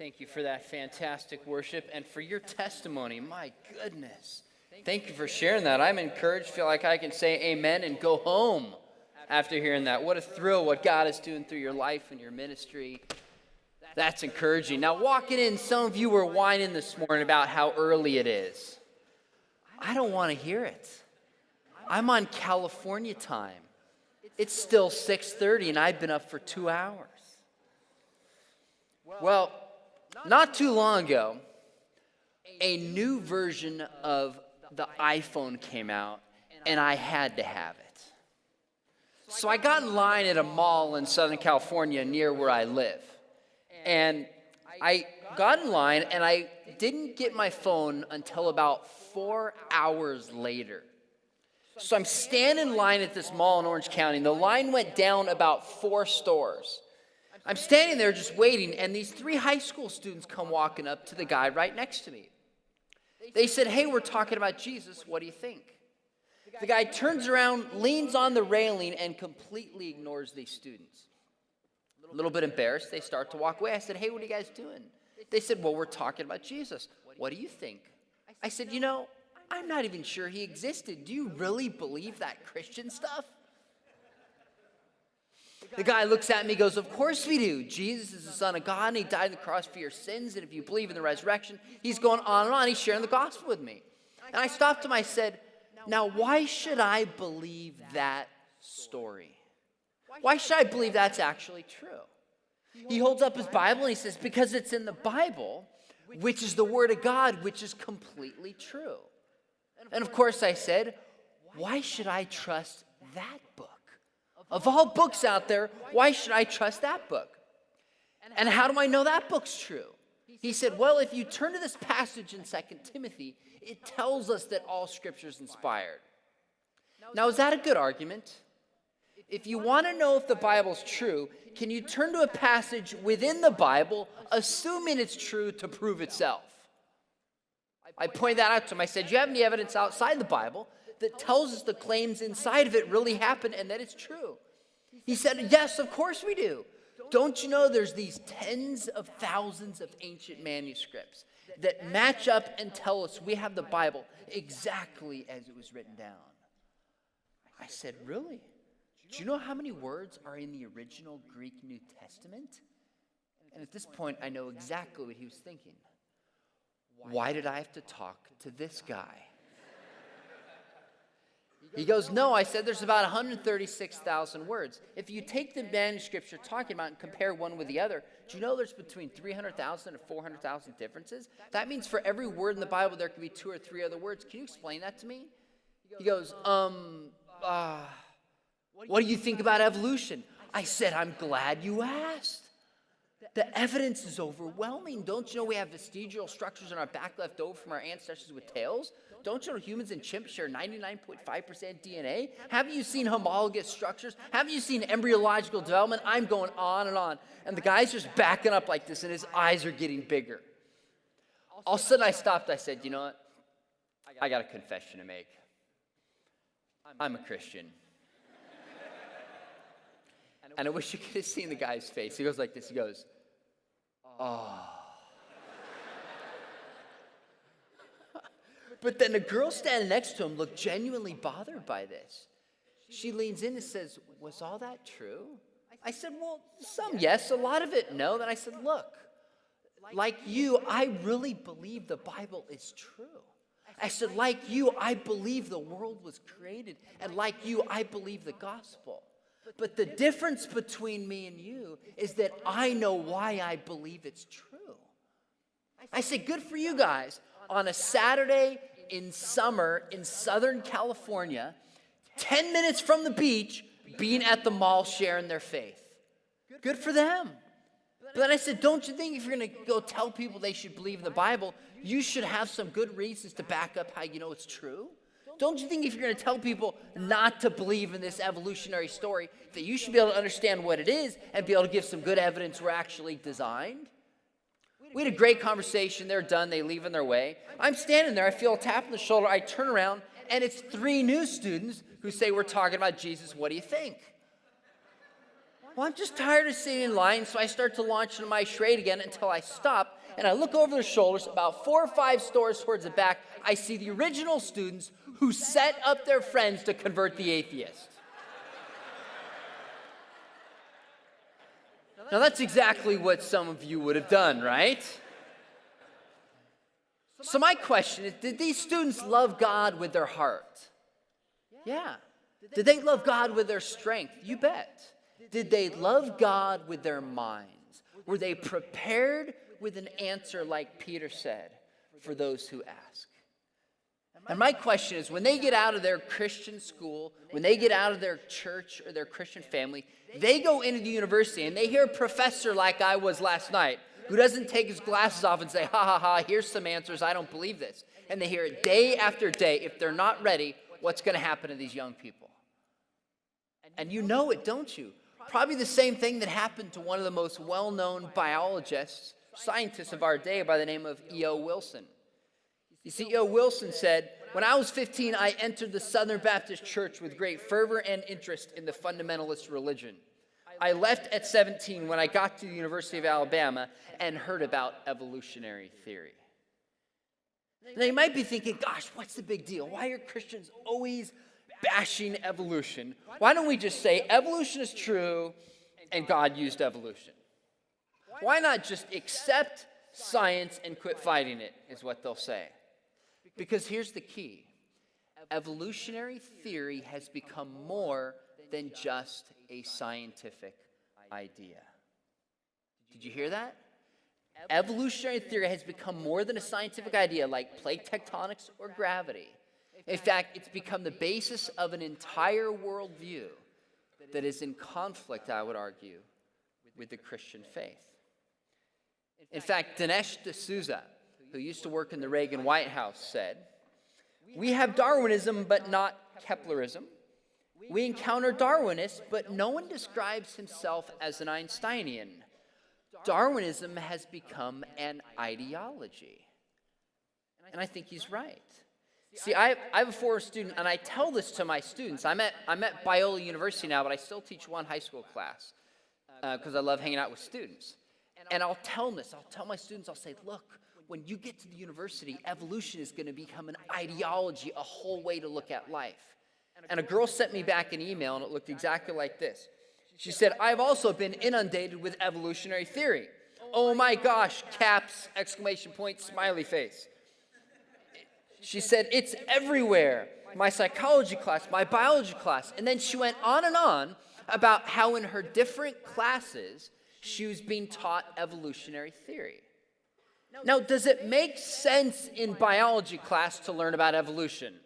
Thank you for that fantastic worship and for your testimony. My goodness. Thank you for sharing that. I'm encouraged, feel like I can say amen and go home after hearing that. What a thrill what God is doing through your life and your ministry. That's encouraging. Now, walking in, some of you were whining this morning about how early it is. I don't want to hear it. I'm on California time. It's still 6:30 and I've been up for 2 hours. Well, not too long ago, a new version of the iPhone came out and I had to have it. So I got in line at a mall in Southern California near where I live. And I got in line and I didn't get my phone until about 4 hours later. So I'm standing in line at this mall in Orange County. And the line went down about 4 stores. I'm standing there just waiting, and these 3 high school students come walking up to the guy right next to me. They said, "Hey, we're talking about Jesus. What do you think?" The guy turns around, leans on the railing, and completely ignores these students. A little bit embarrassed, they start to walk away. I said, "Hey, what are you guys doing?" They said, "Well, we're talking about Jesus. What do you think?" I said, "I'm not even sure he existed. Do you really believe that Christian stuff?" The guy looks at me and goes, "Of course we do. Jesus is the Son of God, and he died on the cross for your sins, and if you believe in the resurrection," he's going on and on. He's sharing the gospel with me. And I stopped him. I said, "Now, why should I believe that story? Why should I believe that's actually true?" He holds up his Bible and he says, "Because it's in the Bible, which is the Word of God, which is completely true." And of course I said, "Why should I trust that book? Of all books out there, why should I trust that book? And how do I know that book's true?" He said, "Well, if you turn to this passage in 2 Timothy, it tells us that all Scripture is inspired." Now, is that a good argument? If you want to know if the Bible's true, can you turn to a passage within the Bible, assuming it's true, to prove itself? I pointed that out to him. I said, "Do you have any evidence outside the Bible that tells us the claims inside of it really happened and that it's true?" He said, "Yes, of course we do. Don't you know there's these tens of thousands of ancient manuscripts that match up and tell us we have the Bible exactly as it was written down?" I said, "Really? Do you know how many words are in the original Greek New Testament?" And at this point, I know exactly what he was thinking. Why did I have to talk to this guy? He goes, "No," I said, "there's about 136,000 words. If you take the manuscripts you're talking about and compare one with the other, do you know there's between 300,000 and 400,000 differences? That means for every word in the Bible, there could be 2 or 3 other words. Can you explain that to me?" He goes, "What do you think about evolution?" I said, "I'm glad you asked. The evidence is overwhelming. Don't you know we have vestigial structures in our back left over from our ancestors with tails? Don't you know humans and chimps share 99.5% DNA? Haven't you seen homologous structures? Haven't you seen embryological development?" I'm going on and on. And the guy's just backing up like this, and his eyes are getting bigger. All of a sudden I stopped. I said, "You know what? I got a confession to make. I'm a Christian." And I wish you could have seen the guy's face. He goes like this. He goes, "Oh." But then the girl standing next to him looked genuinely bothered by this. She leans in and says, "Was all that true?" I said, "Well, some yes, a lot of it no." Then I said, "Look, like you, I really believe the Bible is true." I said, "Like you, I believe the world was created. And like you, I believe the gospel. But the difference between me and you is that I know why I believe it's true." I said, "Good for you guys. On a Saturday in summer in Southern California, 10 minutes from the beach, being at the mall sharing their faith. Good for them." But then I said, "Don't you think if you're going to go tell people they should believe in the Bible, you should have some good reasons to back up how you know it's true? Don't you think if you're going to tell people not to believe in this evolutionary story, that you should be able to understand what it is and be able to give some good evidence we're actually designed?" We had a great conversation. They're done. They leave on their way. I'm standing there. I feel a tap on the shoulder. I turn around, and it's 3 new students who say, "We're talking about Jesus. What do you think?" Well, I'm just tired of sitting in line, so I start to launch into my charade again until I stop, and I look over their shoulders. About 4 or 5 stores towards the back, I see the original students who set up their friends to convert the atheist. Now, that's exactly what some of you would have done, right? So my question is, did these students love God with their heart? Yeah. Did they love God with their strength? You bet. Did they love God with their minds? Were they prepared with an answer, like Peter said, for those who ask? And my question is, when they get out of their Christian school, when they get out of their church or their Christian family, they go into the university and they hear a professor like I was last night, who doesn't take his glasses off and say, ha ha ha, here's some answers, I don't believe this. And they hear it day after day. If they're not ready, what's going to happen to these young people? And you know it, don't you? Probably the same thing that happened to one of the most well-known biologists, scientists of our day by the name of E.O. Wilson. You see, E.O. Wilson said, when I was 15, I entered the Southern Baptist Church with great fervor and interest in the fundamentalist religion. I left at 17 when I got to the University of Alabama and heard about evolutionary theory. Now you might be thinking, gosh, what's the big deal? Why are Christians always bashing evolution? Why don't we just say evolution is true and God used evolution? Why not just accept science and quit fighting it, is what they'll say. Because here's the key. Evolutionary theory has become more than just a scientific idea. Did you hear that? Evolutionary theory has become more than a scientific idea like plate tectonics or gravity. In fact, it's become the basis of an entire worldview that is in conflict, I would argue, with the Christian faith. In fact, Dinesh D'Souza, who used to work in the Reagan White House, said, "We have Darwinism, but not Keplerism. We encounter Darwinists, but no one describes himself as an Einsteinian. Darwinism has become an ideology." And I think he's right. See, I have a former student, and I tell this to my students. I'm at Biola University now, but I still teach one high school class because I love hanging out with students. And I'll tell them this. I'll tell my students, I'll say, look, when you get to the university, evolution is going to become an ideology, a whole way to look at life. And a girl sent me back an email, and it looked exactly like this. She said, "I've also been inundated with evolutionary theory. Oh my gosh, caps, exclamation point, smiley face." She said, "It's everywhere. My psychology class, my biology class." And then she went on about how in her different classes, she was being taught evolutionary theory. Now, does it make sense in biology class to learn about evolution?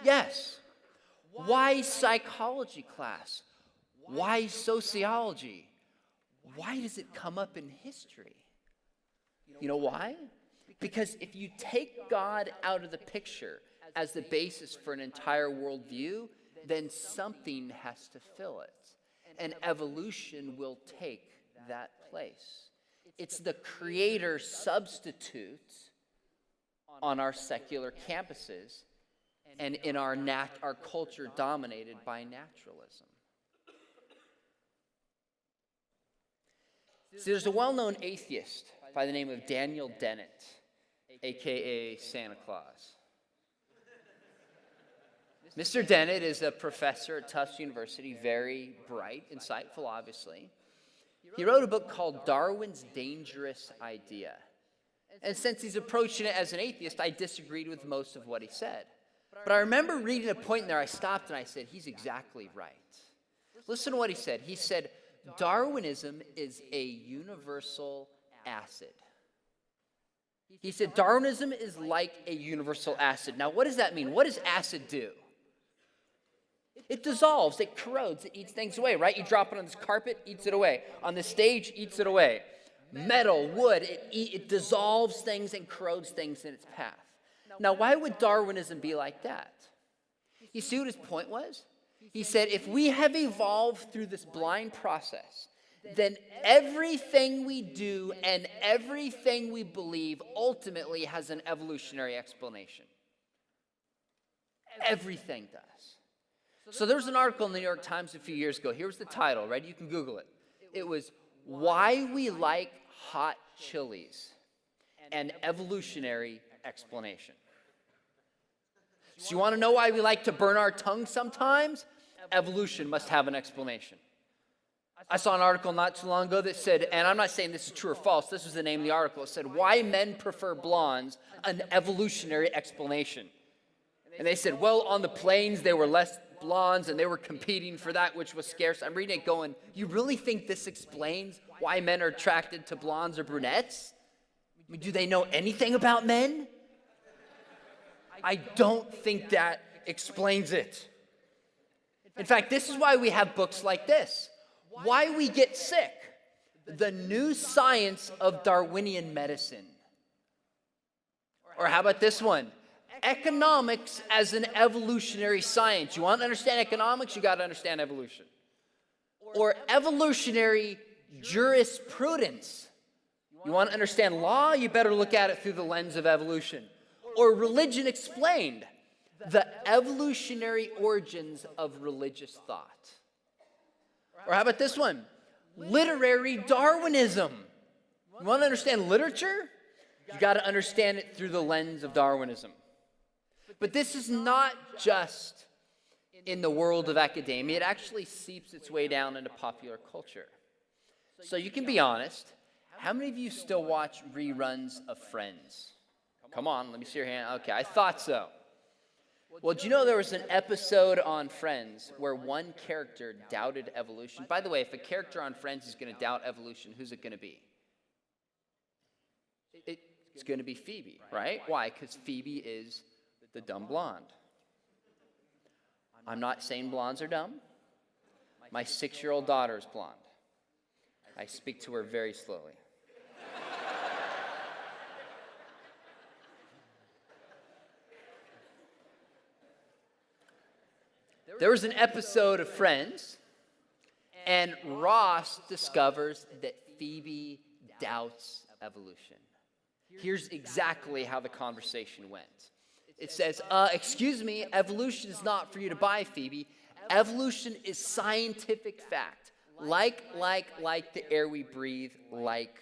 Yes. Why psychology class? Why sociology? Why does it come up in history? You know why? Because if you take God out of the picture as the basis for an entire worldview, then something has to fill it. And evolution will take that place. It's the creator substitute on our secular campuses and in our culture dominated by naturalism. See, there's a well-known atheist by the name of Daniel Dennett, a.k.a. Santa Claus. Mr. Dennett is a professor at Tufts University, very bright, insightful, obviously. He wrote a book called Darwin's Dangerous Idea. And since he's approaching it as an atheist, I disagreed with most of what he said. But I remember reading a point in there, I stopped and I said, he's exactly right. Listen to what he said. He said, Darwinism is a universal acid. He said, Darwinism is like a universal acid. Now, what does that mean? What does acid do? It dissolves, it corrodes, it eats things away, right? You drop it on this carpet, eats it away. On the stage, eats it away. Metal, wood, it dissolves things and corrodes things in its path. Now, why would Darwinism be like that? You see what his point was? He said, if we have evolved through this blind process, then everything we do and everything we believe ultimately has an evolutionary explanation. Everything does. So there was an article in the New York Times a few years ago. Here was the title, right? You can Google it. It was Why We Like Hot Chilies, an Evolutionary Explanation. So you want to know why we like to burn our tongue sometimes? Evolution must have an explanation. I saw an article not too long ago that said, and I'm not saying this is true or false, this was the name of the article. It said, Why Men Prefer Blondes, an Evolutionary Explanation. And they said, well, on the plains, there were less blondes, and they were competing for that which was scarce. I'm reading it going, you really think this explains why men are attracted to blondes or brunettes? I mean, do they know anything about men? I don't think that explains it. In fact, this is why we have books like this. Why we get sick. The New Science of Darwinian Medicine. Or how about this one? Economics as an evolutionary science. You want to understand economics, you got to understand evolution. Or evolutionary jurisprudence. You want to understand law, you better look at it through the lens of evolution. Or religion explained. The evolutionary origins of religious thought. Or how about this one? Literary Darwinism. You want to understand literature? You got to understand it through the lens of Darwinism. But this is not just in the world of academia. It actually seeps its way down into popular culture. So you can be honest. How many of you still watch reruns of Friends? Come on, let me see your hand. Okay, I thought so. Well, do you know there was an episode on Friends where one character doubted evolution? By the way, if a character on Friends is going to doubt evolution, who's it going to be? It's going to be Phoebe, right? Why? Because Phoebe is the dumb blonde. I'm not saying blondes are dumb. My 6-year-old daughter is blonde. I speak to her very slowly. There was an episode of Friends, and Ross discovers that Phoebe doubts evolution. Here's exactly how the conversation went. It says, excuse me, evolution is not for you to buy, Phoebe. Evolution is scientific fact. Like the air we breathe, like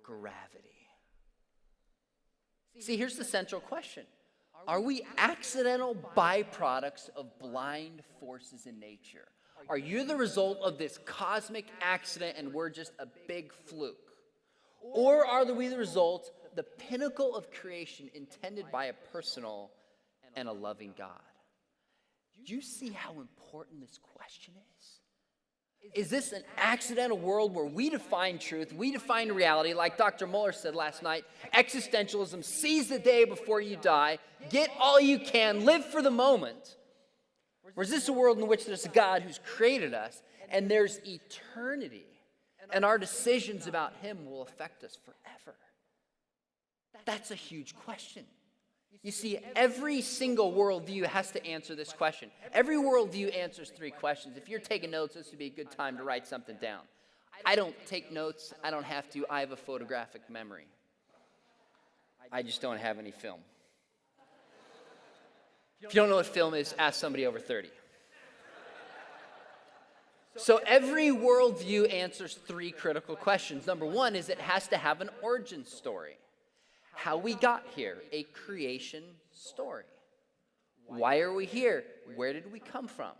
gravity. See, here's the central question. Are we accidental byproducts of blind forces in nature? Are you the result of this cosmic accident and we're just a big fluke? Or are we the result, the pinnacle of creation intended by a personal and a loving God? Do you see how important this question is? Is this an accidental world where we define truth, we define reality, like Dr. Muller said last night, existentialism, seize the day before you die, get all you can, live for the moment? Or is this a world in which there's a God who's created us and there's eternity and our decisions about him will affect us forever? That's a huge question. You see, every single worldview has to answer this question. Every worldview answers 3 questions. If you're taking notes, this would be a good time to write something down. I don't take notes. I don't have to. I have a photographic memory. I just don't have any film. If you don't know what film is, ask somebody over 30. So every worldview answers 3 critical questions. Number 1 is it has to have an origin story. How we got here, a creation story. Why are we here? Where did we come from?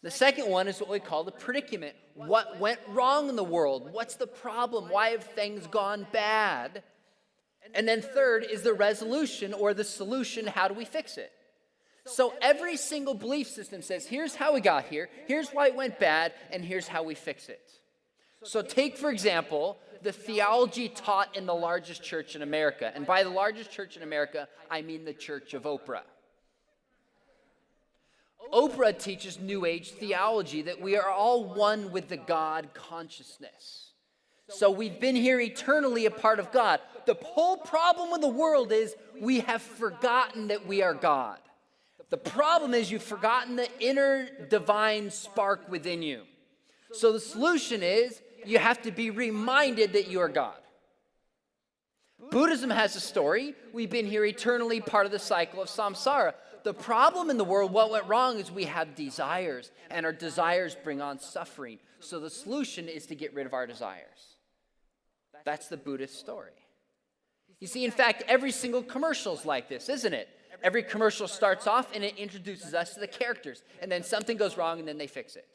The second one is what we call the predicament. What went wrong in the world? What's the problem? Why have things gone bad? And then third is the resolution or the solution. How do we fix it? So every single belief system says, here's how we got here, here's why it went bad, and here's how we fix it. So take, for example, the theology taught in the largest church in America. And by the largest church in America, I mean the Church of Oprah. Oprah teaches New Age theology that we are all one with the God consciousness. So we've been here eternally a part of God. The whole problem with the world is we have forgotten that we are God. The problem is you've forgotten the inner divine spark within you. So the solution is you have to be reminded that you are God. Buddhism has a story. We've been here eternally, part of the cycle of samsara. The problem in the world, what went wrong is we have desires, and our desires bring on suffering. So the solution is to get rid of our desires. That's the Buddhist story. You see, in fact, every single commercial is like this, isn't it? Every commercial starts off and it introduces us to the characters, and then something goes wrong and then they fix it.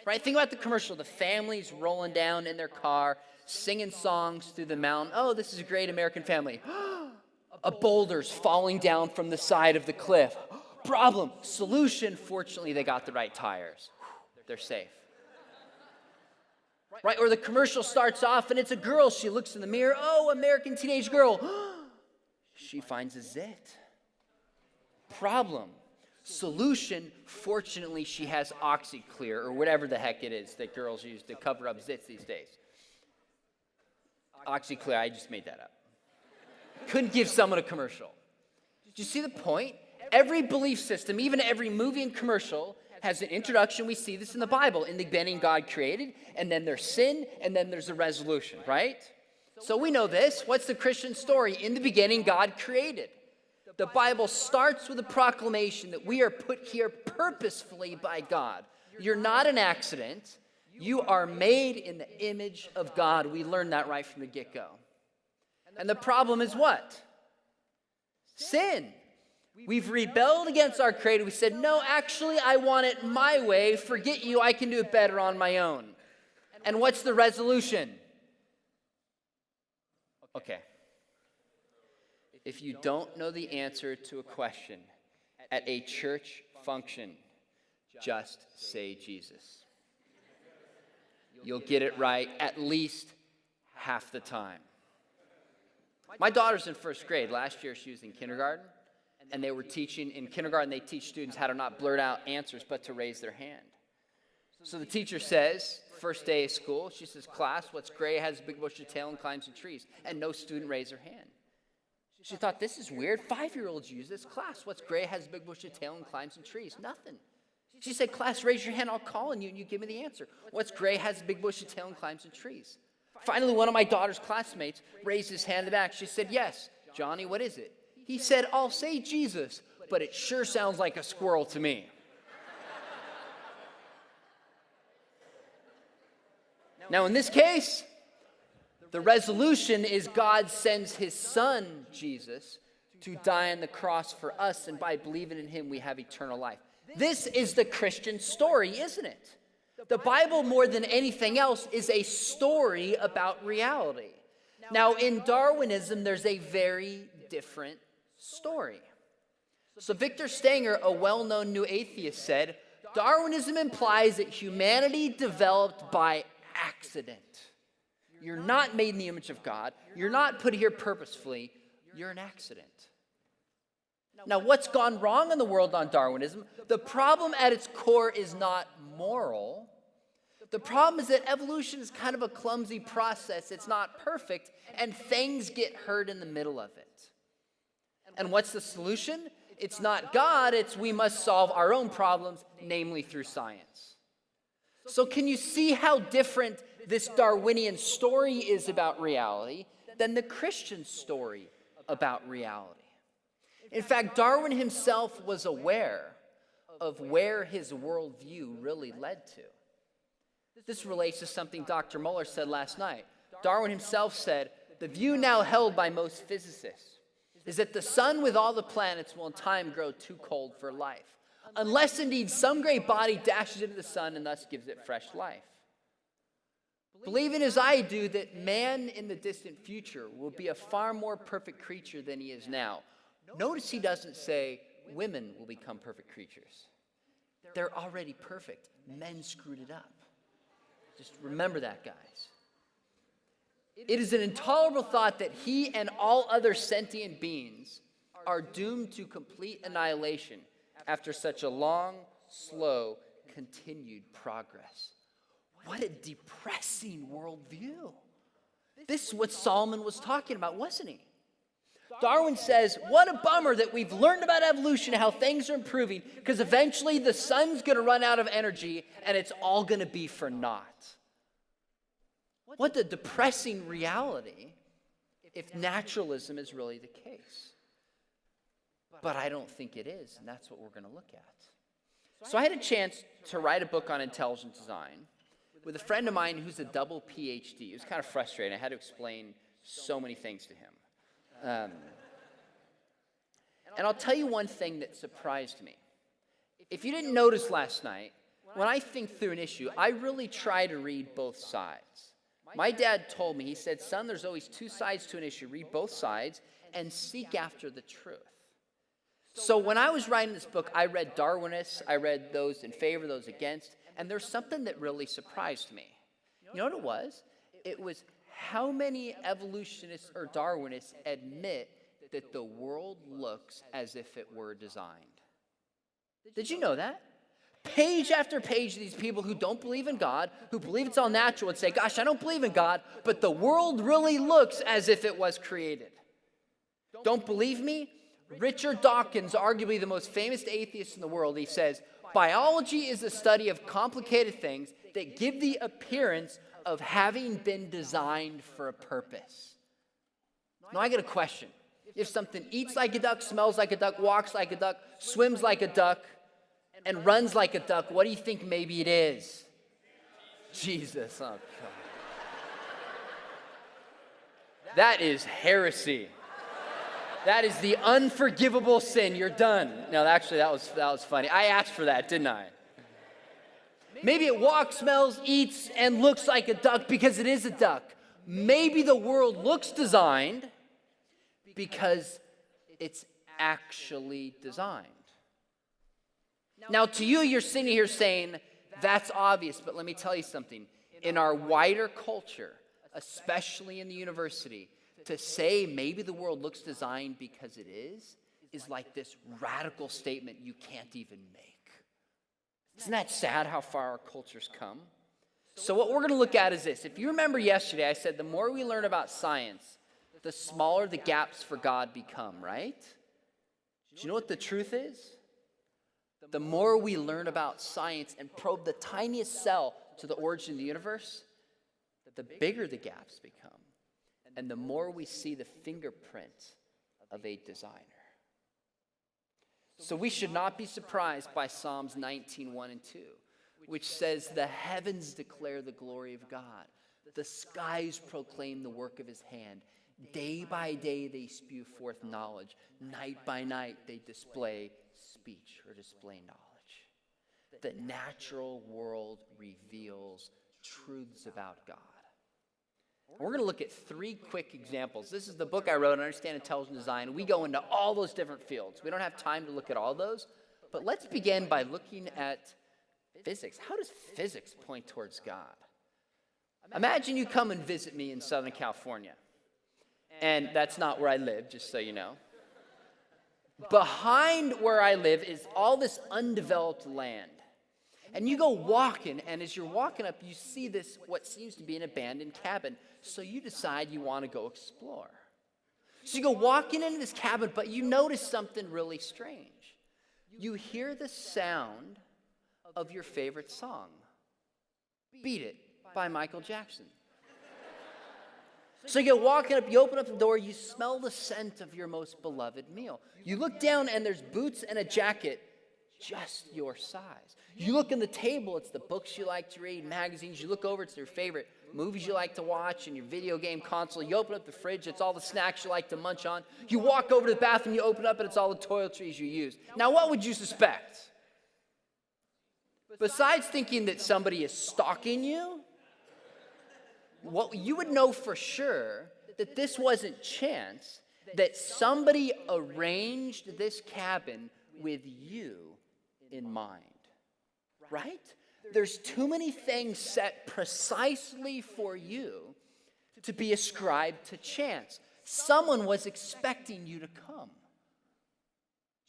Right? Think about the commercial. The family's rolling down in their car, singing songs through the mountain. Oh, this is a great American family. A boulder's falling down from the side of the cliff. Problem, solution, fortunately they got the right tires. They're safe. Right? Or the commercial starts off and it's a girl. She looks in the mirror. Oh, American teenage girl. She finds a zit. Problem, solution, fortunately she has OxyClear or whatever the heck it is that girls use to cover up zits these days. OxyClear, I just made that up. Couldn't give someone a commercial. Do you see the point? Every belief system, even every movie and commercial, has an introduction. We see this in the Bible. In the beginning, God created, and then there's sin, and then there's a resolution, right? So we know this. What's the Christian story? In the beginning, God created. The Bible starts with a proclamation that we are put here purposefully by God. You're not an accident. You are made in the image of God. We learned that right from the get-go. And the problem is what? Sin. We've rebelled against our Creator. We said, no, actually, I want it my way. Forget you. I can do it better on my own. And what's the resolution? Okay. If you don't know the answer to a question at a church function, just say Jesus. You'll get it right at least half the time. My daughter's in first grade. Last year she was in kindergarten, and they were teaching, in kindergarten they teach students how to not blurt out answers, but to raise their hand. So the teacher says, first day of school, she says, class, what's gray, has a big bushy tail, and climbs in trees? And no student raised their hand. She thought, this is weird. 5-year-olds use this. Class, what's gray, has a big bushy tail, and climbs in trees? Nothing. She said, class, raise your hand, I'll call on you, and you give me the answer. What's gray, has a big bushy tail, and climbs in trees? Finally, one of my daughter's classmates raised his hand in the back. She said, yes. Johnny, what is it? He said, I'll say Jesus, but it sure sounds like a squirrel to me. Now, in this case, the resolution is God sends his son, Jesus, to die on the cross for us, and by believing in him, we have eternal life. This is the Christian story, isn't it? The Bible, more than anything else, is a story about reality. Now, in Darwinism, there's a very different story. So Victor Stenger, a well-known new atheist, said, Darwinism implies that humanity developed by accident. You're not made in the image of God. You're not put here purposefully. You're an accident. Now, what's gone wrong in the world on Darwinism? The problem at its core is not moral. The problem is that evolution is kind of a clumsy process. It's not perfect, and things get hurt in the middle of it. And what's the solution? It's not God, it's we must solve our own problems, namely through science. So can you see how different this Darwinian story is about reality than the Christian story about reality? In fact, Darwin himself was aware of where his worldview really led to. This relates to something Dr. Muller said last night. Darwin himself said, the view now held by most physicists is that the sun with all the planets will in time grow too cold for life, unless indeed some great body dashes into the sun and thus gives it fresh life. Believing as I do that man in the distant future will be a far more perfect creature than he is now. Notice he doesn't say women will become perfect creatures. They're already perfect. Men screwed it up. Just remember that, guys. It is an intolerable thought that he and all other sentient beings are doomed to complete annihilation after such a long, slow, continued progress. What a depressing worldview. This is what Solomon was talking about, wasn't he? Darwin says, what a bummer that we've learned about evolution, how things are improving, because eventually the sun's going to run out of energy and it's all going to be for naught. What a depressing reality if naturalism is really the case. but I don't think it is, and that's what we're going to look at. So I had a chance to write a book on intelligent design with a friend of mine who's a double Ph.D. It was kind of frustrating. I had to explain so many things to him. And I'll tell you one thing that surprised me. If you didn't notice last night, when I think through an issue, I really try to read both sides. My dad told me, he said, son, there's always two sides to an issue. Read both sides and seek after the truth. So when I was writing this book, I read Darwinists, I read those in favor, those against, and there's something that really surprised me. You know what it was? It was how many evolutionists or Darwinists admit that the world looks as if it were designed. Did you know that? Page after page of these people who don't believe in God, who believe it's all natural, would say, gosh, I don't believe in God, but the world really looks as if it was created. Don't believe me? Richard Dawkins, arguably the most famous atheist in the world, he says, biology is the study of complicated things that give the appearance of having been designed for a purpose. Now I got a question. If something eats like a duck, smells like a duck, walks like a duck, swims like a duck, and runs like a duck, what do you think maybe it is? Jesus. Oh, God. That is heresy. That is the unforgivable sin. You're done. No, actually, that was funny. I asked for that, didn't I? Maybe it walks, smells, eats, and looks like a duck because it is a duck. Maybe the world looks designed because it's actually designed. Now, to you, you're sitting here saying, that's obvious, but let me tell you something. In our wider culture, especially in the university, to say maybe the world looks designed because it is like this radical statement you can't even make. Isn't that sad how far our culture's come? So what we're going to look at is this. If you remember yesterday, I said the more we learn about science, the smaller the gaps for God become, right? Do you know what the truth is? The more we learn about science and probe the tiniest cell to the origin of the universe, the bigger the gaps become. And the more we see the fingerprint of a designer. So we should not be surprised by Psalms 19:1 and 2, which says, the heavens declare the glory of God. The skies proclaim the work of his hand. Day by day they spew forth knowledge. Night by night they display speech or display knowledge. The natural world reveals truths about God. We're going to look at three quick examples. This is the book I wrote, Understand Intelligent Design. We go into all those different fields. We don't have time to look at all those, but let's begin by looking at physics. How does physics point towards God? Imagine you come and visit me in Southern California, and that's not where I live, just so you know. Behind where I live is all this undeveloped land. And you go walking, and as you're walking up, you see this, what seems to be an abandoned cabin. So you decide you want to go explore. So you go walking into this cabin, but you notice something really strange. You hear the sound of your favorite song, Beat It by Michael Jackson. So you go walking up, you open up the door, you smell the scent of your most beloved meal. You look down, and there's boots and a jacket just your size. You look in the table, it's the books you like to read, magazines. You look over, it's your favorite movies you like to watch, and your video game console. You open up the fridge, it's all the snacks you like to munch on. You walk over to the bathroom, you open up, and it's all the toiletries you use. Now, what would you suspect? Besides thinking that somebody is stalking you, what you would know for sure that this wasn't chance, that somebody arranged this cabin with you in mind. Right? There's too many things set precisely for you to be ascribed to chance. Someone was expecting you to come.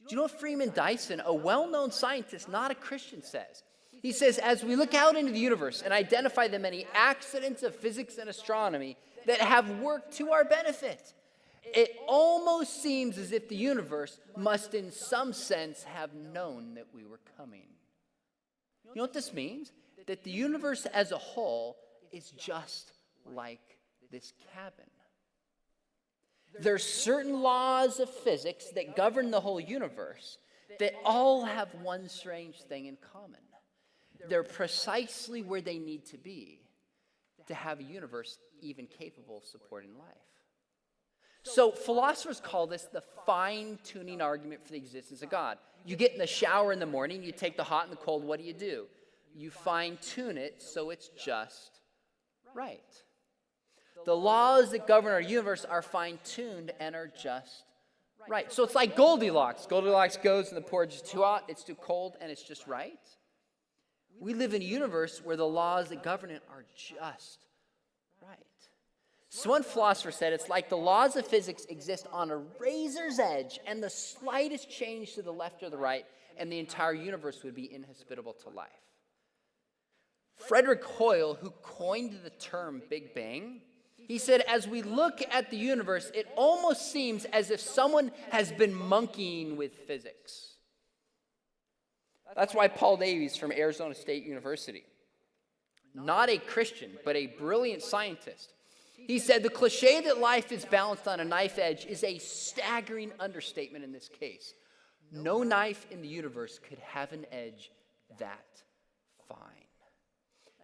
Do you know what Freeman Dyson, a well-known scientist, not a Christian, says? He says, as we look out into the universe and identify the many accidents of physics and astronomy that have worked to our benefit, it almost seems as if the universe must in some sense have known that we were coming. You know what this means? That the universe as a whole is just like this cabin. There's certain laws of physics that govern the whole universe that all have one strange thing in common. They're precisely where they need to be to have a universe even capable of supporting life. So philosophers call this the fine-tuning argument for the existence of God. You get in the shower in the morning, you take the hot and the cold, what do? You fine-tune it so it's just right. The laws that govern our universe are fine-tuned and are just right. So it's like Goldilocks. Goldilocks goes and the porridge is too hot, it's too cold, and it's just right. We live in a universe where the laws that govern it are just right. So one philosopher said it's like the laws of physics exist on a razor's edge, and the slightest change to the left or the right, and the entire universe would be inhospitable to life. Frederick Hoyle, who coined the term Big Bang, he said, as we look at the universe, it almost seems as if someone has been monkeying with physics. That's why Paul Davies from Arizona State University, not a Christian, but a brilliant scientist, he said, the cliche that life is balanced on a knife edge is a staggering understatement in this case. No knife in the universe could have an edge that fine.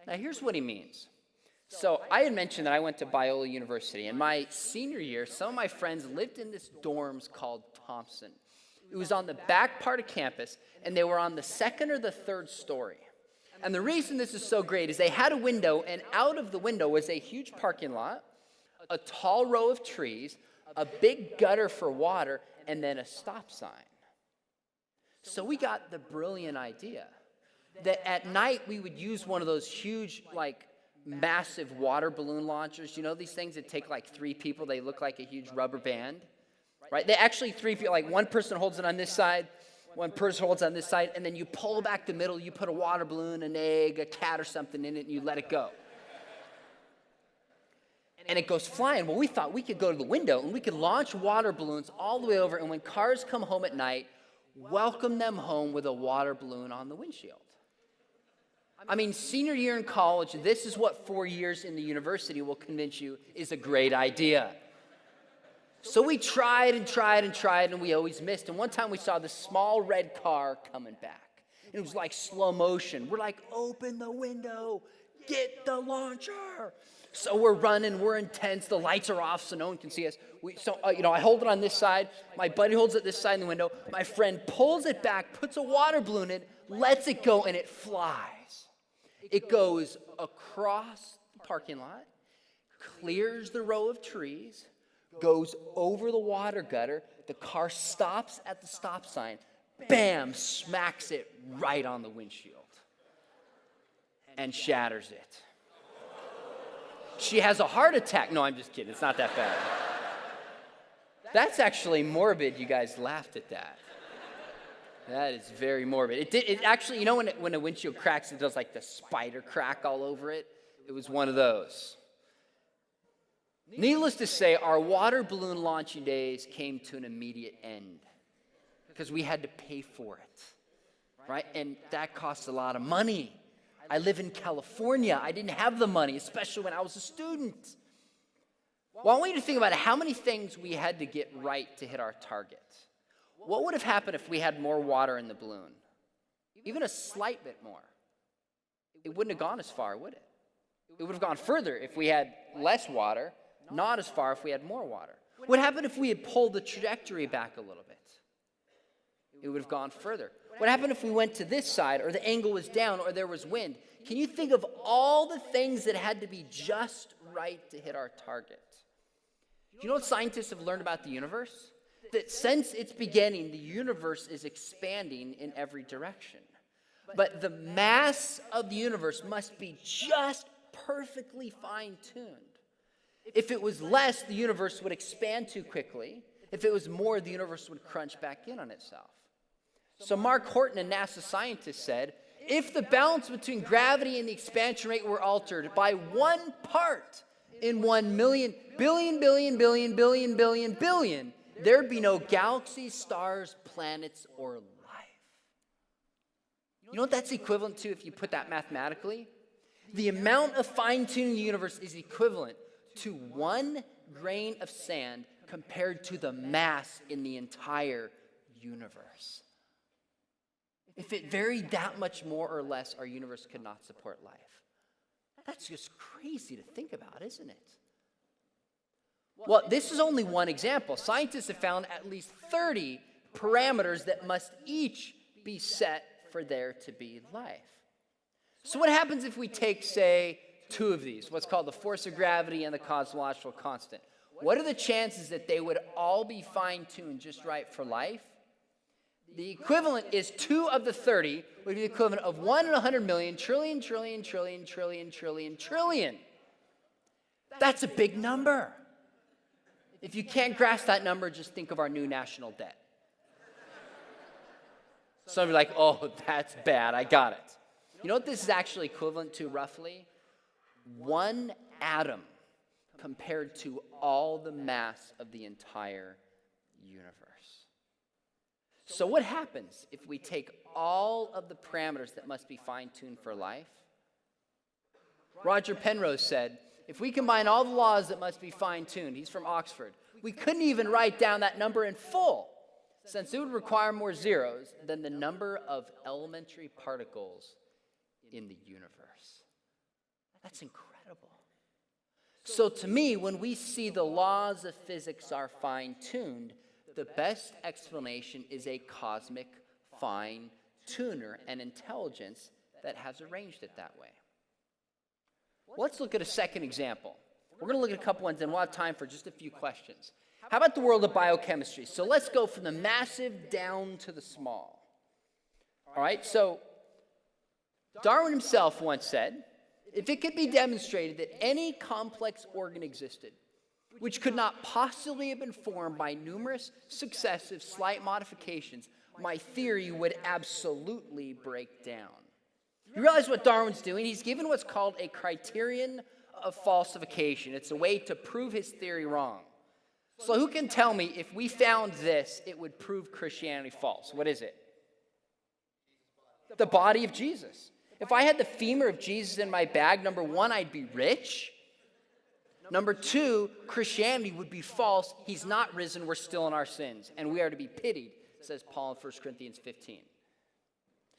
Now, here's what he means. So I had mentioned that I went to Biola University. In my senior year, some of my friends lived in this dorms called Thompson. It was on the back part of campus, and they were on the second or the third story. And the reason this is so great is they had a window, and out of the window was a huge parking lot, a tall row of trees, a big gutter for water, and then a stop sign. So we got the brilliant idea that at night we would use one of those huge, massive water balloon launchers. You know these things that take 3 people? They look like a huge rubber band, right? They actually 3 people, one person holds it on this side, one person holds it on this side, and then you pull back the middle, you put a water balloon, an egg, a cat or something in it, and you let it go. And it goes flying. Well, we thought we could go to the window and we could launch water balloons all the way over, and when cars come home at night, welcome them home with a water balloon on the windshield. I mean, senior year in college, this is what 4 years in the university will convince you is a great idea. So we tried and tried and tried, and we always missed. And one time we saw this small red car coming back. It was like slow motion. We're like, open the window, get the launcher. So we're running, we're intense, the lights are off so no one can see us. I hold it on this side, my buddy holds it this side in the window, my friend pulls it back, puts a water balloon in it, lets it go, and it flies. It goes across the parking lot, clears the row of trees, goes over the water gutter, the car stops at the stop sign, bam, smacks it right on the windshield and shatters it. She has a heart attack. No, I'm just kidding. It's not that bad. That's actually morbid. You guys laughed at that. That is very morbid. It actually, when a windshield cracks, it does the spider crack all over it. It was one of those. Needless to say, our water balloon launching days came to an immediate end because we had to pay for it, right? And that costs a lot of money. I live in California. I didn't have the money, especially when I was a student. Well, I want you to think about how many things we had to get right to hit our target. What would have happened if we had more water in the balloon? Even a slight bit more. It wouldn't have gone as far, would it? It would have gone further if we had less water, not as far if we had more water. What happened if we had pulled the trajectory back a little bit? It would have gone further. What happened if we went to this side, or the angle was down, or there was wind? Can you think of all the things that had to be just right to hit our target? Do you know what scientists have learned about the universe? That since its beginning, the universe is expanding in every direction. But the mass of the universe must be just perfectly fine-tuned. If it was less, the universe would expand too quickly. If it was more, the universe would crunch back in on itself. So Mark Horton, a NASA scientist, said, if the balance between gravity and the expansion rate were altered by 1 part in 1 million, billion, there'd be no galaxies, stars, planets, or life. You know what that's equivalent to if you put that mathematically? The amount of fine-tuning the universe is equivalent to 1 grain of sand compared to the mass in the entire universe. If it varied that much more or less, our universe could not support life. That's just crazy to think about, isn't it? Well, this is only one example. Scientists have found at least 30 parameters that must each be set for there to be life. So what happens if we take, say, two of these, what's called the force of gravity and the cosmological constant? What are the chances that they would all be fine-tuned just right for life? The equivalent is 2 of the 30 would be the equivalent of 1 in 100 million, trillion. That's a big number. If you can't grasp that number, just think of our new national debt. Some of you are like, oh, that's bad, I got it. You know what this is actually equivalent to roughly? 1 atom compared to all the mass of the entire universe. So what happens if we take all of the parameters that must be fine-tuned for life? Roger Penrose said, if we combine all the laws that must be fine-tuned, he's from Oxford, we couldn't even write down that number in full, since it would require more zeros than the number of elementary particles in the universe. That's incredible. So to me, when we see the laws of physics are fine-tuned, the best explanation is a cosmic fine-tuner, an intelligence that has arranged it that way. Let's look at a second example. We're going to look at a couple ones, and we'll have time for just a few questions. How about the world of biochemistry? So let's go from the massive down to the small. All right, so Darwin himself once said, if it could be demonstrated that any complex organ existed, which could not possibly have been formed by numerous successive slight modifications, my theory would absolutely break down. You realize what Darwin's doing? He's given what's called a criterion of falsification. It's a way to prove his theory wrong. So who can tell me if we found this, it would prove Christianity false? What is it? The body of Jesus. If I had the femur of Jesus in my bag, number one, I'd be rich. Number two, Christianity would be false. He's not risen. We're still in our sins. And we are to be pitied, says Paul in 1 Corinthians 15.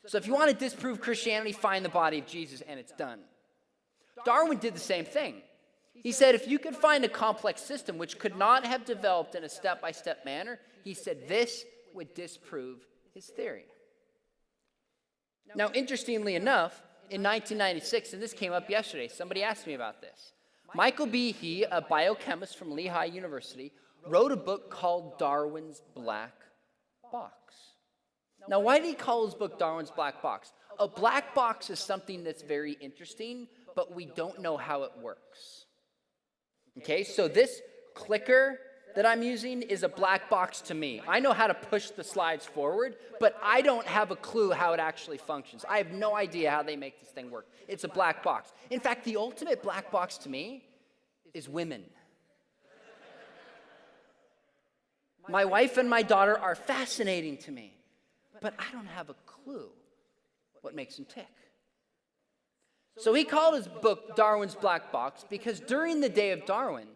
So if you want to disprove Christianity, find the body of Jesus, and it's done. Darwin did the same thing. He said if you could find a complex system which could not have developed in a step-by-step manner, he said this would disprove his theory. Now, interestingly enough, in 1996, and this came up yesterday, somebody asked me about this. Michael Behe, a biochemist from Lehigh University, wrote a book called Darwin's Black Box. Now, why did he call his book Darwin's Black Box? A black box is something that's very interesting, but we don't know how it works. Okay, so this clicker that I'm using is a black box to me. I know how to push the slides forward, but I don't have a clue how it actually functions. I have no idea how they make this thing work. It's a black box. In fact, the ultimate black box to me is women. My wife and my daughter are fascinating to me, but I don't have a clue what makes them tick. So he called his book Darwin's Black Box because during the day of Darwin,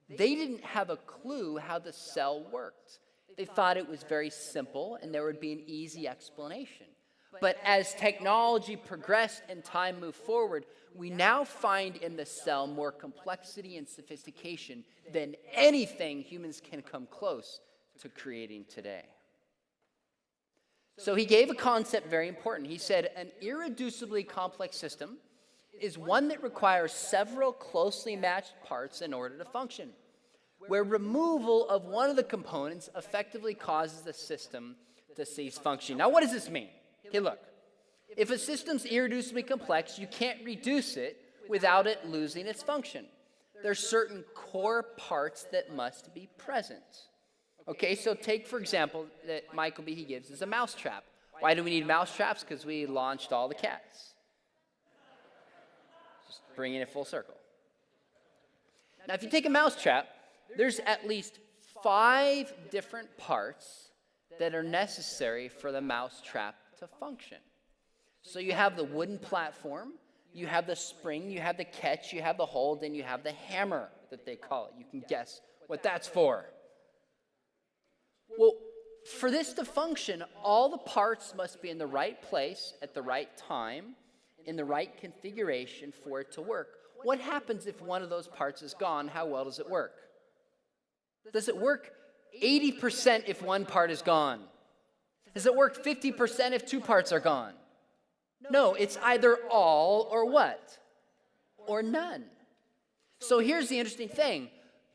they didn't have a clue how the cell worked. They thought it was very simple and there would be an easy explanation. But as technology progressed and time moved forward, we now find in the cell more complexity and sophistication than anything humans can come close to creating today. So he gave a concept very important. He said an irreducibly complex system is one that requires several closely matched parts in order to function, where removal of one of the components effectively causes the system to cease functioning. Now, what does this mean? Okay, look. If a system's irreducibly complex, you can't reduce it without it losing its function. There's certain core parts that must be present. Okay, so take, for example, that Michael Behe gives is a mousetrap. Why do we need mousetraps? Because we launched all the cats. Just bringing it full circle. Now, if you take a mousetrap, there's at least 5 different parts that are necessary for the mousetrap to function. So you have the wooden platform, you have the spring, you have the catch, you have the hold, and you have the hammer. that they call it. You can guess what that's for. Well, for this to function, all the parts must be in the right place at the right time, in the right configuration for it to work. What happens if one of those parts is gone? How well does it work? Does it work 80% if one part is gone? Does it work 50% if two parts are gone? No, it's either all or what? Or none. So here's the interesting thing.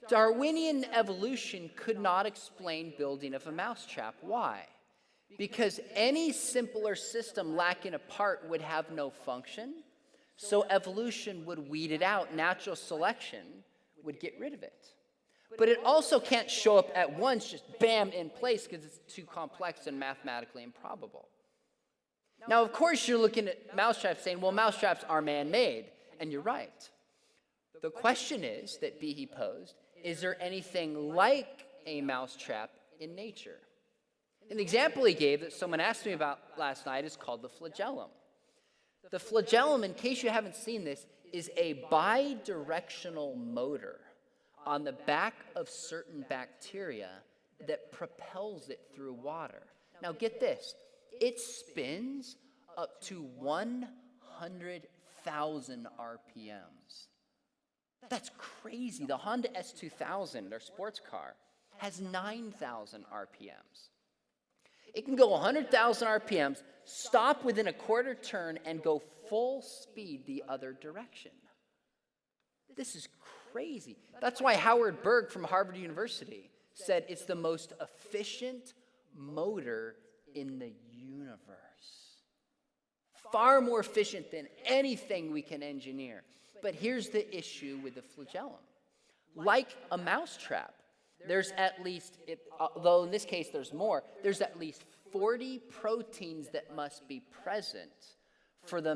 Darwinian evolution could not explain building of a mousetrap. Why? Because any simpler system lacking a part would have no function, so evolution would weed it out. Natural selection would get rid of it. But it also can't show up at once, just bam, in place, because it's too complex and mathematically improbable. Now, of course, you're looking at mousetraps saying, well, mousetraps are man-made, and you're right. The question is, that Behe posed, is there anything like a mousetrap in nature? An example he gave that someone asked me about last night is called the flagellum. The flagellum, in case you haven't seen this, is a bidirectional motor on the back of certain bacteria that propels it through water. Now get this, it spins up to 100,000 RPMs. That's crazy. The Honda S2000, their sports car, has 9,000 RPMs. It can go 100,000 RPMs, stop within a quarter turn, and go full speed the other direction. This is crazy. That's why Howard Berg from Harvard University said it's the most efficient motor in the universe. Far more efficient than anything we can engineer. But here's the issue with the flagellum. Like a mousetrap, there's at least, though in this case there's more, there's at least 40 proteins that must be present for the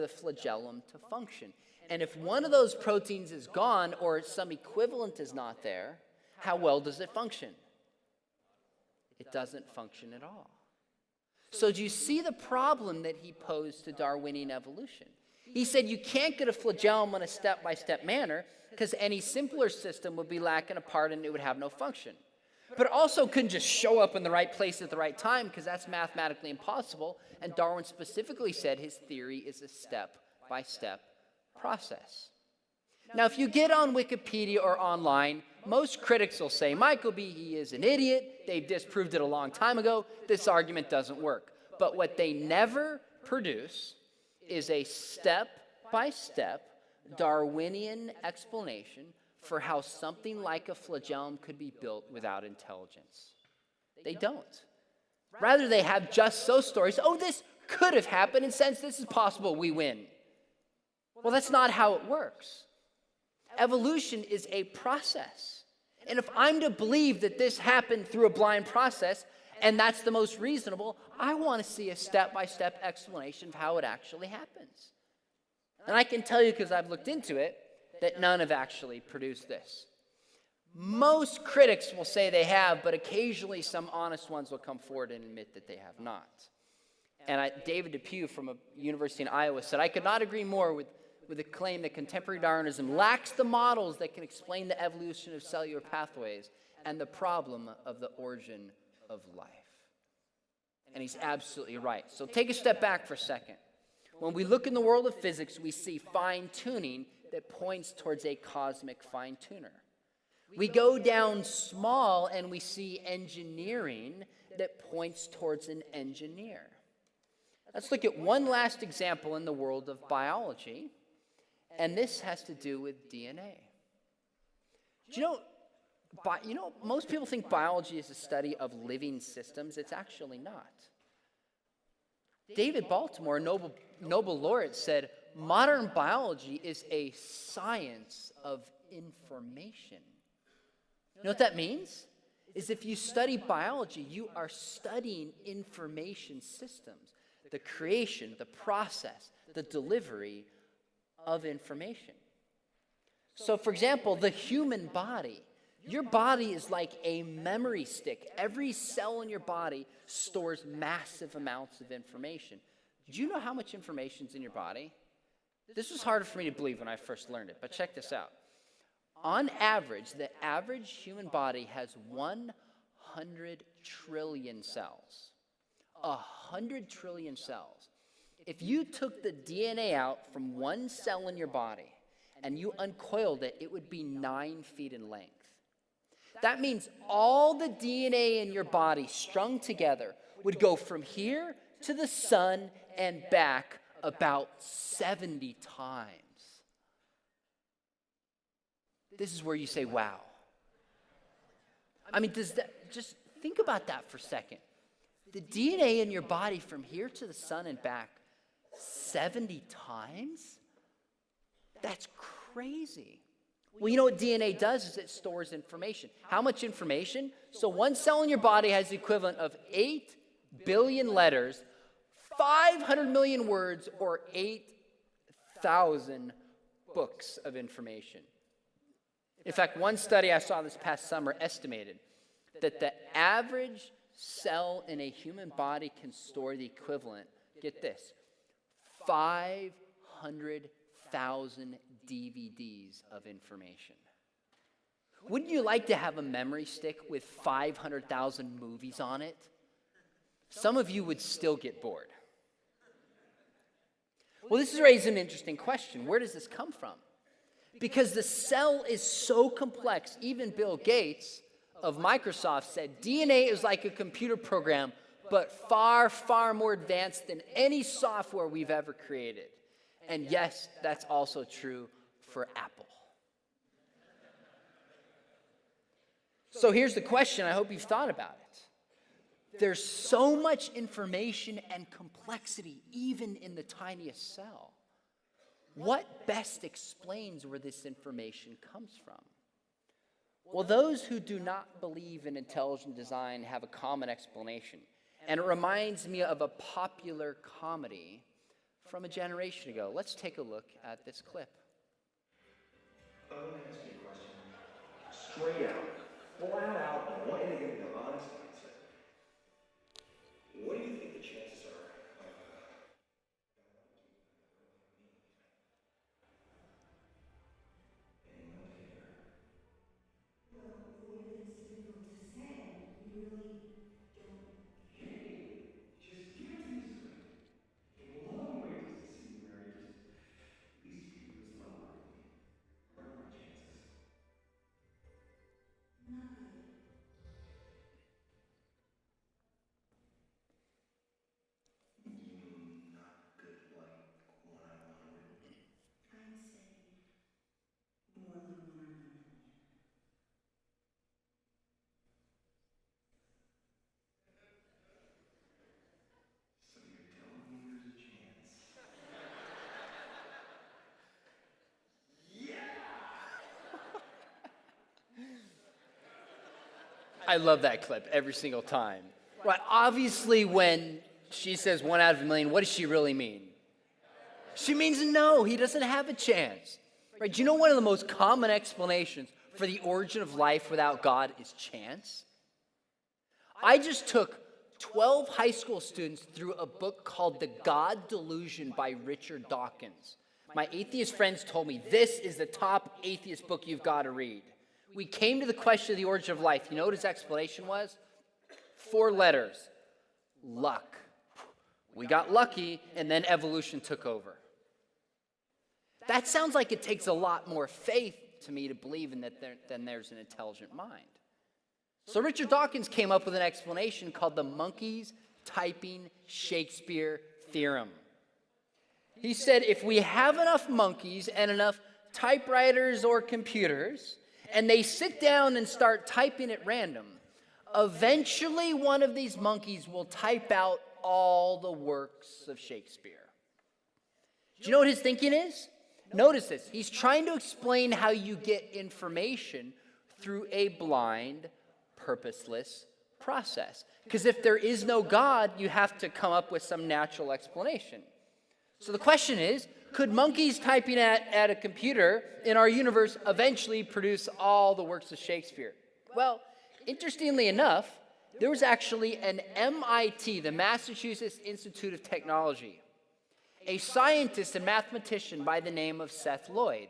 flagellum to function. And if one of those proteins is gone or some equivalent is not there, how well does it function? It doesn't function at all. So do you see the problem that he posed to Darwinian evolution? He said you can't get a flagellum in a step-by-step manner because any simpler system would be lacking a part and it would have no function. But it also couldn't just show up in the right place at the right time because that's mathematically impossible. And Darwin specifically said his theory is a step-by-step process. Now, if you get on Wikipedia or online, most critics will say, Michael Behe is an idiot. They've disproved it a long time ago. This argument doesn't work. But what they never produce is a step-by-step Darwinian explanation for how something like a flagellum could be built without intelligence. They don't. Rather, they have just so stories. Oh, this could have happened, and since this is possible, we win. Well, that's not how it works. Evolution is a process. And if I'm to believe that this happened through a blind process, and that's the most reasonable, I want to see a step-by-step explanation of how it actually happens. And I can tell you, because I've looked into it, that none have actually produced this. Most critics will say they have, but occasionally some honest ones will come forward and admit that they have not. And David Depew from a university in Iowa said, I could not agree more with the claim that contemporary Darwinism lacks the models that can explain the evolution of cellular pathways and the problem of the origin of life. And he's absolutely right. So take a step back for a second. When we look in the world of physics, we see fine-tuning that points towards a cosmic fine-tuner. We go down small and we see engineering that points towards an engineer. Let's look at one last example in the world of biology, and this has to do with DNA. Do you know, most people think biology is a study of living systems. It's actually not. David Baltimore, Nobel laureate, said, modern biology is a science of information. You know what that means? Is if you study biology, you are studying information systems, the creation, the process, the delivery of information. So, for example, the human body. Your body is like a memory stick. Every cell in your body stores massive amounts of information. Do you know how much information is in your body? This was harder for me to believe when I first learned it, but check this out. On average, the average human body has 100 trillion cells. 100 trillion cells. If you took the DNA out from one cell in your body and you uncoiled it, it would be 9 feet in length. That means all the DNA in your body strung together would go from here to the sun and back about 70 times. This is where you say, wow. I mean, just think about that for a second. The DNA in your body from here to the sun and back 70 times? That's crazy. Well, you know what DNA does is it stores information. How much information? So one cell in your body has the equivalent of 8 billion letters, 500 million words, or 8,000 books of information. In fact, one study I saw this past summer estimated that the average cell in a human body can store the equivalent, get this, 500,000 DVDs of information. Wouldn't you like to have a memory stick with 500,000 movies on it? Some of you would still get bored. Well, this has raised an interesting question. Where does this come from? Because the cell is so complex, even Bill Gates of Microsoft said DNA is like a computer program, but far, far more advanced than any software we've ever created. And yes, that's also true for Apple. So here's the question. I hope you've thought about it. There's so much information and complexity even in the tiniest cell. What best explains where this information comes from? Well, those who do not believe in intelligent design have a common explanation. And it reminds me of a popular comedy from a generation ago. Let's take a look at this clip. I'm going to ask you a question. Straight out, flat out, I want you to give me an honest answer. What do you think the chances are of anyone here? Well, if it's difficult to say, you really don't. Hey, just give it to me straight. Came a long way to the seminary, just at least you can do this level with me. What are my chances? Not good. You mean not good like 1 out of 100? I'd say more like 1 out of 1 million. So you're telling me there's a chance? I love that clip every single time. Right, obviously when she says 1 out of a million, what does she really mean? She means no, he doesn't have a chance. Right, do you know one of the most common explanations for the origin of life without God is chance? I just took 12 high school students through a book called The God Delusion by Richard Dawkins. My atheist friends told me, this is the top atheist book you've got to read. We came to the question of the origin of life. You know what his explanation was? 4 letters. Luck. We got lucky, and then evolution took over. That sounds like it takes a lot more faith to me to believe in that than there's an intelligent mind. So Richard Dawkins came up with an explanation called the monkeys typing Shakespeare theorem. He said if we have enough monkeys and enough typewriters or computers, and they sit down and start typing at random, eventually one of these monkeys will type out all the works of Shakespeare. Do you know what his thinking is? Notice this. He's trying to explain how you get information through a blind, purposeless process. Because if there is no God, you have to come up with some natural explanation. So the question is, could monkeys typing at a computer in our universe eventually produce all the works of Shakespeare? Well, interestingly enough, there was actually an MIT, the Massachusetts Institute of Technology, a scientist and mathematician by the name of Seth Lloyd.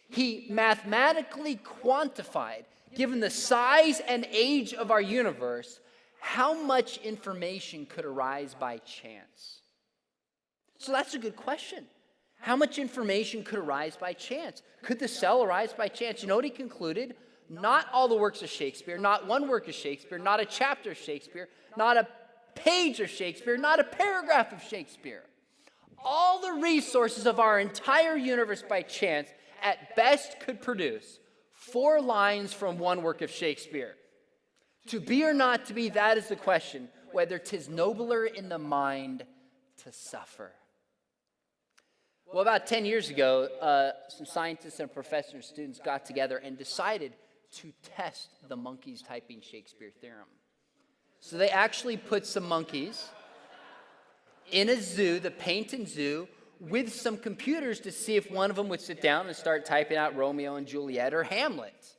He mathematically quantified, given the size and age of our universe, how much information could arise by chance. So that's a good question. How much information could arise by chance? Could the cell arise by chance? You know what he concluded? Not all the works of Shakespeare, not one work of Shakespeare, not a chapter of Shakespeare, not a page of Shakespeare, not a paragraph of Shakespeare. All the resources of our entire universe by chance at best could produce 4 lines from one work of Shakespeare. To be or not to be, that is the question, whether 'tis nobler in the mind to suffer. Well, about 10 years ago, some scientists and professors and students got together and decided to test the monkeys typing Shakespeare theorem. So they actually put some monkeys in a zoo, the Paynton Zoo, with some computers to see if one of them would sit down and start typing out Romeo and Juliet or Hamlet.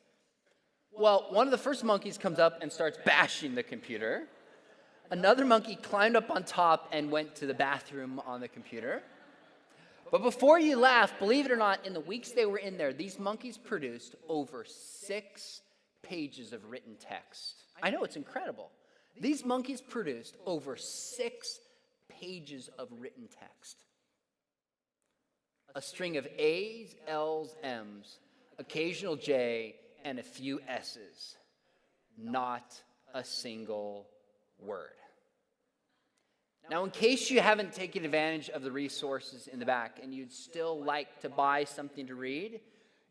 Well, one of the first monkeys comes up and starts bashing the computer. Another monkey climbed up on top and went to the bathroom on the computer. But before you laugh, believe it or not, in the weeks they were in there, these monkeys produced over 6 pages of written text. I know, it's incredible. These monkeys produced over 6 pages of written text. A string of A's, L's, M's, occasional J, and a few S's. Not a single word. Now, in case you haven't taken advantage of the resources in the back and you'd still like to buy something to read,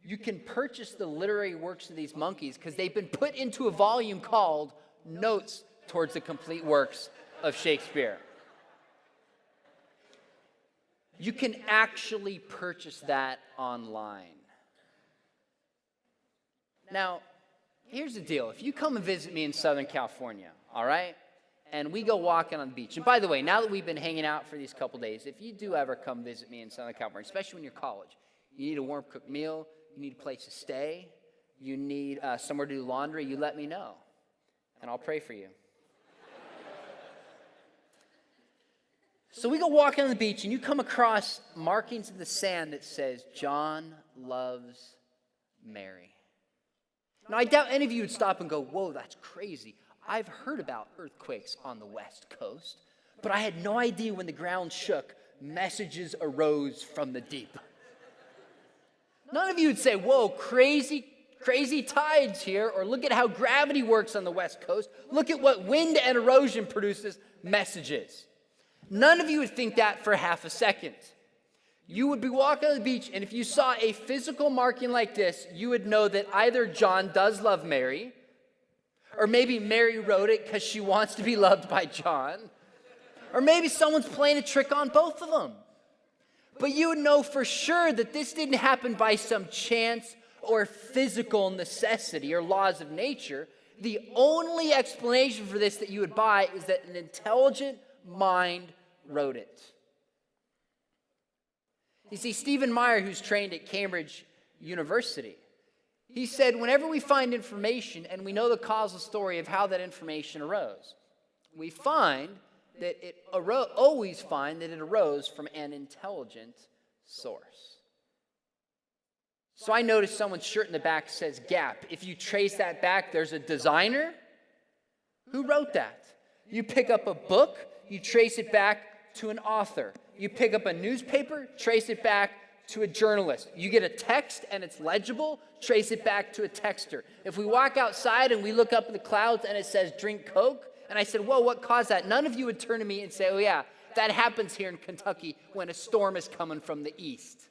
you can purchase the literary works of these monkeys because they've been put into a volume called Notes Towards the Complete Works of Shakespeare. You can actually purchase that online. Now, here's the deal. If you come and visit me in Southern California, all right, and we go walking on the beach. And by the way, now that we've been hanging out for these couple days, if you do ever come visit me in Southern California, especially when you're in college, you need a warm cooked meal, you need a place to stay, you need somewhere to do laundry, you let me know, and I'll pray for you. So we go walking on the beach, and you come across markings in the sand that says, John loves Mary. Now, I doubt any of you would stop and go, whoa, that's crazy. I've heard about earthquakes on the West Coast, but I had no idea when the ground shook, messages arose from the deep. None of you would say, whoa, crazy tides here, or look at how gravity works on the West Coast. Look at what wind and erosion produces, messages. None of you would think that for half a second. You would be walking on the beach, and if you saw a physical marking like this, you would know that either John does love Mary, or maybe Mary wrote it because she wants to be loved by John. Or maybe someone's playing a trick on both of them. But you would know for sure that this didn't happen by some chance or physical necessity or laws of nature. The only explanation for this that you would buy is that an intelligent mind wrote it. You see, Stephen Meyer, who's trained at Cambridge University, he said, whenever we find information and we know the causal story of how that information arose, we find that always find that it arose from an intelligent source. So I noticed someone's shirt in the back says Gap. If you trace that back, there's a designer. Who wrote that? You pick up a book, you trace it back to an author. You pick up a newspaper, trace it back to a journalist. You get a text and it's legible, trace it back to a texter. If we walk outside and we look up at the clouds and it says drink Coke, and I said, whoa, what caused that? None of you would turn to me and say, oh yeah, that happens here in Kentucky when a storm is coming from the east.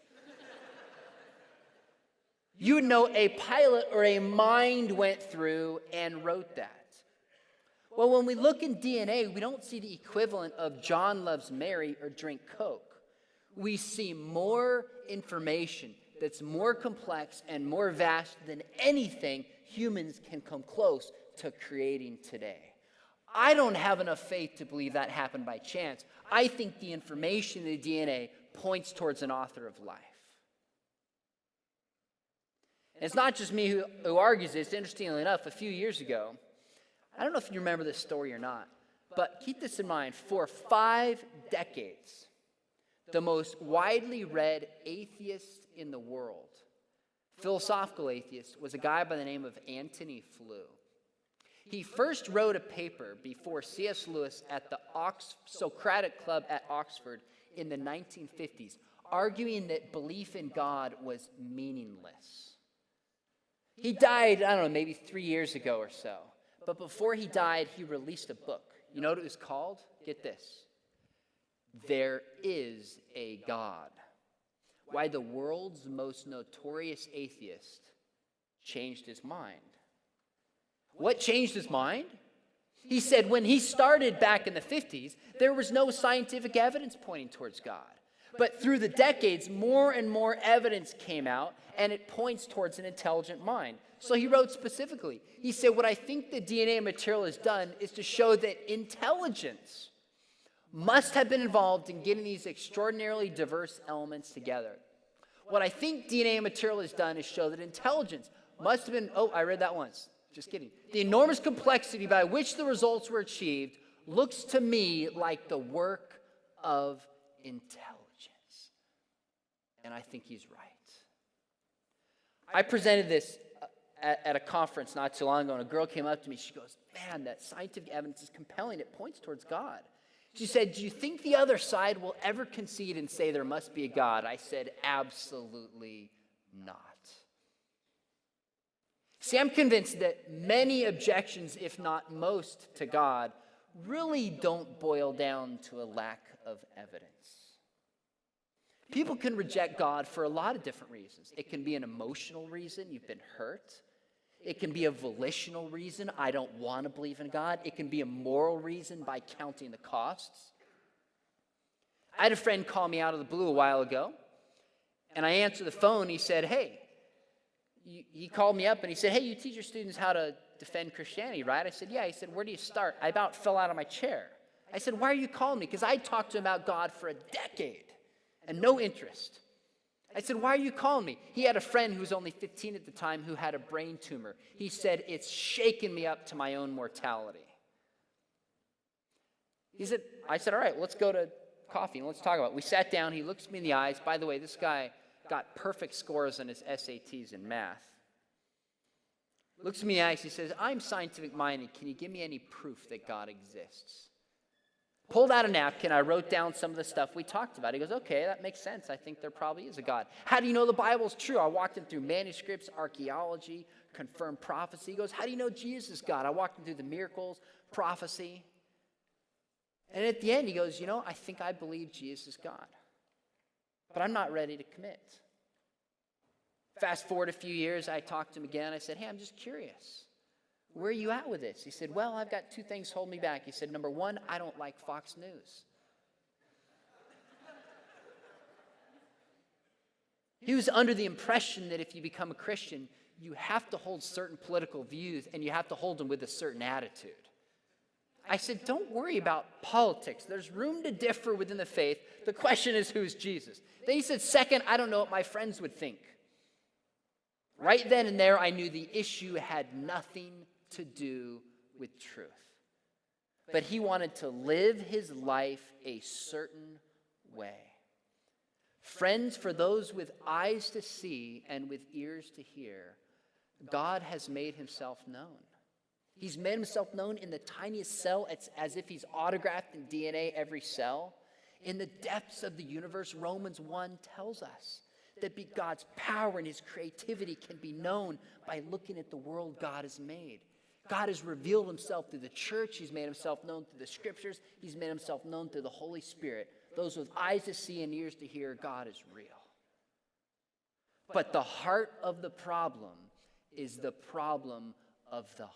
You would know a pilot or a mind went through and wrote that. Well, when we look in DNA, we don't see the equivalent of John loves Mary or drink Coke. We see more information that's more complex and more vast than anything humans can come close to creating today. I don't have enough faith to believe that happened by chance. I think the information in the DNA points towards an author of life. And it's not just me who argues this. Interestingly enough, a few years ago, I don't know if you remember this story or not, but keep this in mind. For 5 decades, the most widely read atheist in the world philosophical atheist, was a guy by the name of Antony Flew. He first wrote a paper before C.S. Lewis at the Socratic Club at Oxford in the 1950s, arguing that belief in God was meaningless. He died, I don't know, maybe 3 years ago or so. But before he died, he released a book. You know what it was called? Get this. There Is a God. Why the world's most notorious atheist changed his mind. What changed his mind? He said when he started back in the 50s, there was no scientific evidence pointing towards God. But through the decades, more and more evidence came out, and it points towards an intelligent mind. So he wrote specifically, he said, what I think the DNA material has done is to show that intelligence must have been involved in getting these extraordinarily diverse elements together. What I think DNA material has done is show that intelligence must have been, I read that once, just kidding. The enormous complexity by which the results were achieved looks to me like the work of intelligence. And I think he's right. I presented this at a conference not too long ago, and a girl came up to me. She goes, man, that scientific evidence is compelling. It points towards God. She said, do you think the other side will ever concede and say there must be a God? I said, absolutely not. See, I'm convinced that many objections, if not most, to God really don't boil down to a lack of evidence. People can reject God for a lot of different reasons. It can be an emotional reason, you've been hurt. It can be a volitional reason, I don't want to believe in God. It can be a moral reason by counting the costs. I had a friend call me out of the blue a while ago, and I answered the phone. He said, hey, he called me up and he said, hey, you teach your students how to defend Christianity, right? I said, yeah. He said, where do you start? I about fell out of my chair. I said, why are you calling me? Because I talked to him about God for a decade and no interest. I said, why are you calling me? He had a friend who was only 15 at the time who had a brain tumor. He said, it's shaken me up to my own mortality. I said, all right, let's go to coffee and let's talk about it. We sat down. He looks me in the eyes. By the way, this guy got perfect scores on his SATs in math. Looks me in the eyes. He says, I'm scientific minded. Can you give me any proof that God exists? Pulled out a napkin, I wrote down some of the stuff we talked about. He goes, okay, that makes sense. I think there probably is a God. How do you know the Bible's true? I walked him through manuscripts, archaeology, confirmed prophecy. He goes, how do you know Jesus is God? I walked him through the miracles, prophecy. And at the end, he goes, I think I believe Jesus is God. But I'm not ready to commit. Fast forward a few years, I talked to him again. I said, hey, I'm just curious. Where are you at with this? He said, well, I've got two things holding me back. He said, number one, I don't like Fox News. He was under the impression that if you become a Christian, you have to hold certain political views and you have to hold them with a certain attitude. I said, don't worry about politics. There's room to differ within the faith. The question is, who's Jesus? Then he said, second, I don't know what my friends would think. Right then and there, I knew the issue had nothing to do with truth. But he wanted to live his life a certain way. Friends, for those with eyes to see and with ears to hear, God has made himself known. He's made himself known in the tiniest cell. It's as if he's autographed in DNA every cell. In the depths of the universe, Romans 1 tells us that God's power and his creativity can be known by looking at the world God has made. God has revealed himself through the church. He's made himself known through the scriptures. He's made himself known through the Holy Spirit. Those with eyes to see and ears to hear, God is real. But the heart of the problem is the problem of the heart.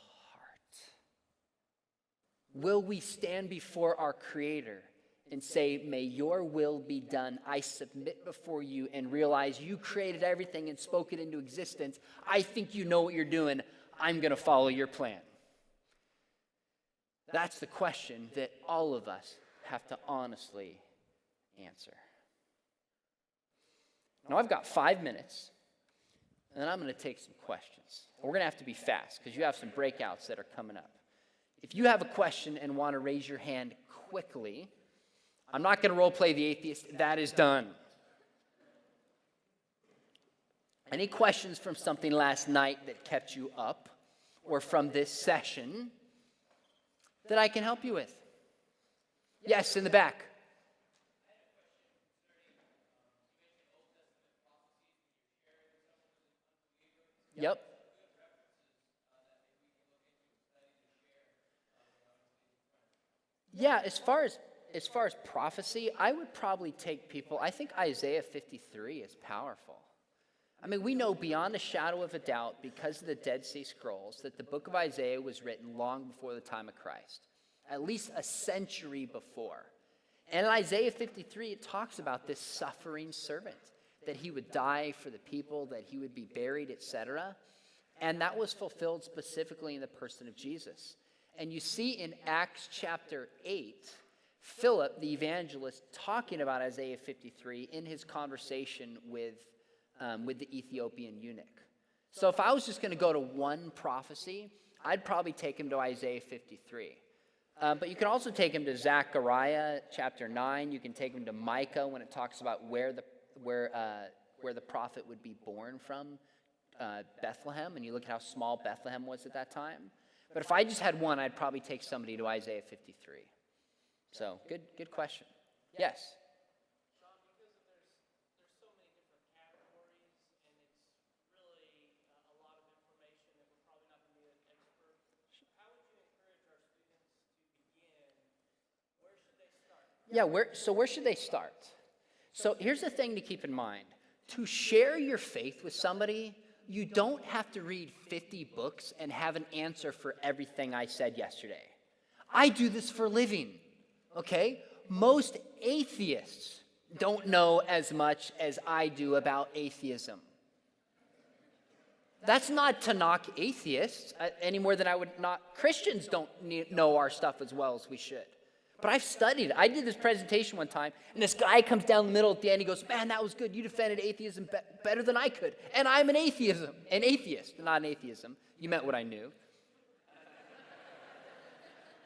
Will we stand before our Creator and say, may your will be done. I submit before you and realize you created everything and spoke it into existence. I think you know what you're doing. I'm going to follow your plan. That's the question that all of us have to honestly answer. Now, I've got 5 minutes, and then I'm going to take some questions. We're going to have to be fast because you have some breakouts that are coming up. If you have a question and want to raise your hand quickly, I'm not going to role play the atheist. That is done. Any questions from something last night that kept you up, or from this session that I can help you with? Yes, in the back. Yep. Yeah, as far as prophecy, I would probably take people, I think Isaiah 53 is powerful. I mean, we know beyond a shadow of a doubt, because of the Dead Sea Scrolls, that the book of Isaiah was written long before the time of Christ, at least a century before. And in Isaiah 53, it talks about this suffering servant, that he would die for the people, that he would be buried, etc. And that was fulfilled specifically in the person of Jesus. And you see in Acts chapter 8, Philip, the evangelist, talking about Isaiah 53 in his conversation with the Ethiopian eunuch. So if I was just going to go to one prophecy, I'd probably take him to Isaiah 53. But you can also take him to Zechariah chapter 9. You can take him to Micah when it talks about where the prophet would be born from, Bethlehem. And you look at how small Bethlehem was at that time. But if I just had one, I'd probably take somebody to Isaiah 53. So good question. Yes. Sean, because there's so many different categories, and it's really a lot of information that we're probably not going to be an expert. How would you encourage our students to begin? Where should they start? Yeah, where should they start? So here's the thing to keep in mind. To share your faith with somebody, you don't have to read 50 books and have an answer for everything I said yesterday. I do this for a living, okay? Most atheists don't know as much as I do about atheism. That's not to knock atheists any more than I would knock Christians don't know our stuff as well as we should. But I've studied it. I did this presentation one time, and this guy comes down the middle at the end. He goes, man, that was good. You defended atheism better than I could. And I'm an atheist, not an atheism. You meant what I knew.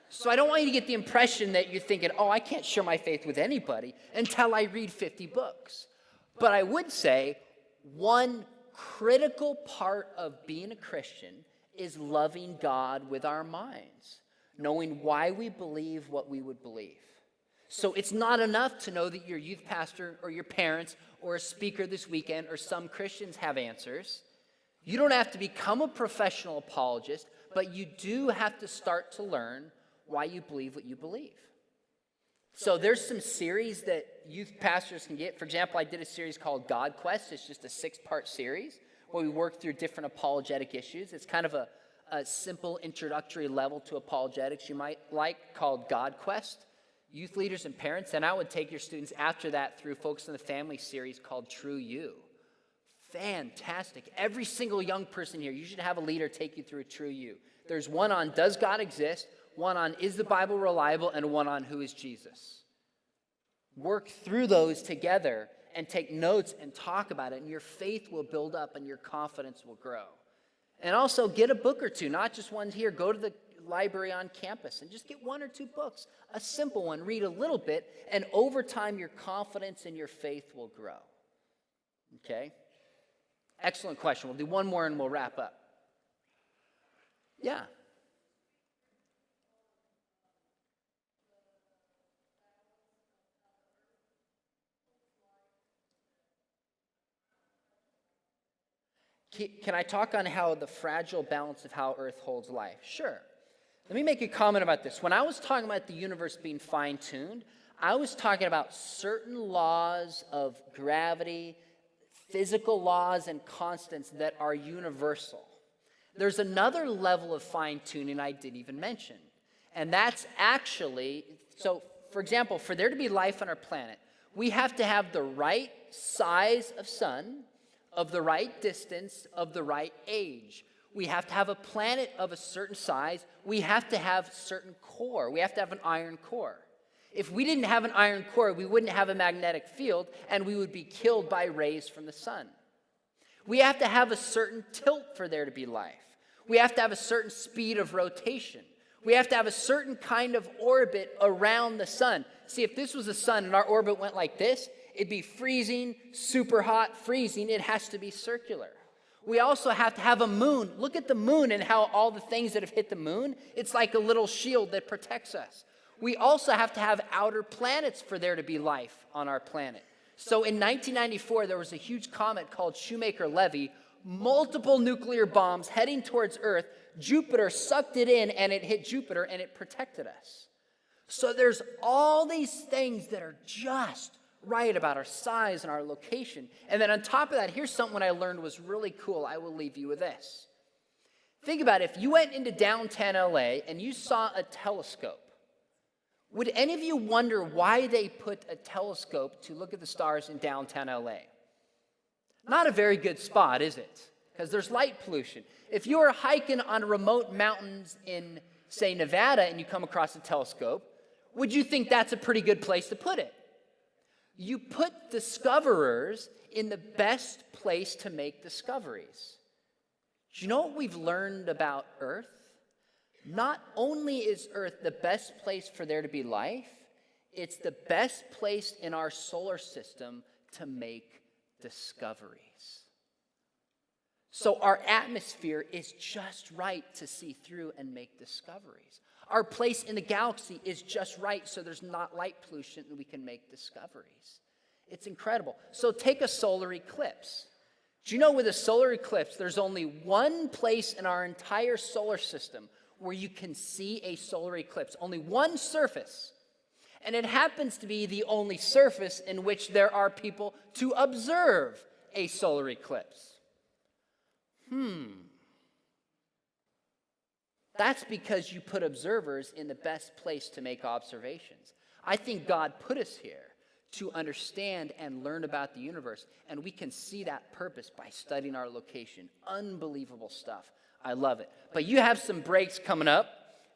So I don't want you to get the impression that you're thinking, oh, I can't share my faith with anybody until I read 50 books. But I would say one critical part of being a Christian is loving God with our minds, knowing why we believe what we would believe. So it's not enough to know that your youth pastor or your parents or a speaker this weekend or some Christians have answers. You don't have to become a professional apologist, but you do have to start to learn why you believe what you believe. So there's some series that youth pastors can get. For example, I did a series called God Quest. It's just a 6-part series where we work through different apologetic issues. It's kind of a simple introductory level to apologetics you might like, called God Quest. Youth leaders and parents, and I would take your students after that through Focus on the Family series called True You. Fantastic. Every single young person here, you should have a leader take you through a True You. There's one on Does God Exist, one on Is the Bible Reliable, and one on Who is Jesus. Work through those together and take notes and talk about it, and your faith will build up and your confidence will grow. And also get a book or two, not just ones here. Go to the library on campus and just get 1 or 2 books. A simple one, read a little bit, and over time your confidence and your faith will grow. Okay? Excellent question. We'll do one more and we'll wrap up. Yeah. Can I talk on how the fragile balance of how Earth holds life? Sure. Let me make a comment about this. When I was talking about the universe being fine-tuned, I was talking about certain laws of gravity, physical laws and constants that are universal. There's another level of fine-tuning I didn't even mention. And that's actually, so for example, for there to be life on our planet, we have to have the right size of sun, of the right distance, of the right age. We have to have a planet of a certain size. We have to have a certain core. We have to have an iron core. If we didn't have an iron core, we wouldn't have a magnetic field, and we would be killed by rays from the sun. We have to have a certain tilt for there to be life. We have to have a certain speed of rotation. We have to have a certain kind of orbit around the sun. See, if this was the sun and our orbit went like this, It'd be freezing, super hot, freezing. It has to be circular. We also have to have a moon. Look at the moon and how all the things that have hit the moon, it's like a little shield that protects us. We also have to have outer planets for there to be life on our planet. So in 1994, there was a huge comet called Shoemaker-Levy, multiple nuclear bombs heading towards Earth. Jupiter sucked it in and it hit Jupiter and it protected us. So there's all these things that are just right about our size and our location. And then on top of that, here's something I learned was really cool. I will leave you with this. Think about it. If you went into downtown LA and you saw a telescope, would any of you wonder why they put a telescope to look at the stars in downtown LA? Not a very good spot, is it? Because there's light pollution. If you were hiking on remote mountains in, say, Nevada and you come across a telescope, would you think that's a pretty good place to put it? You put discoverers in the best place to make discoveries. Do you know what we've learned about Earth? Not only is Earth the best place for there to be life, it's the best place in our solar system to make discoveries. So our atmosphere is just right to see through and make discoveries. Our place in the galaxy is just right so there's not light pollution and we can make discoveries. It's incredible. So take a solar eclipse. Do you know with a solar eclipse, there's only one place in our entire solar system where you can see a solar eclipse? Only one surface. And it happens to be the only surface in which there are people to observe a solar eclipse. That's because you put observers in the best place to make observations. I think God put us here to understand and learn about the universe, and we can see that purpose by studying our location. Unbelievable stuff. I love it. But you have some breaks coming up,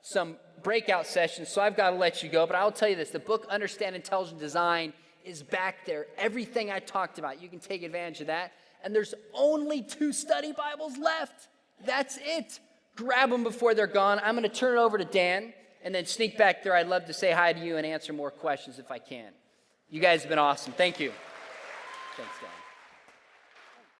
some breakout sessions, so I've got to let you go. But I'll tell you this, the book Understand Intelligent Design is back there. Everything I talked about, you can take advantage of that. And there's only 2 study Bibles left. That's it. Grab them before they're gone. I'm going to turn it over to Dan and then sneak back there. I'd love to say hi to you and answer more questions if I can. You guys have been awesome. Thank you. Thanks, Dan.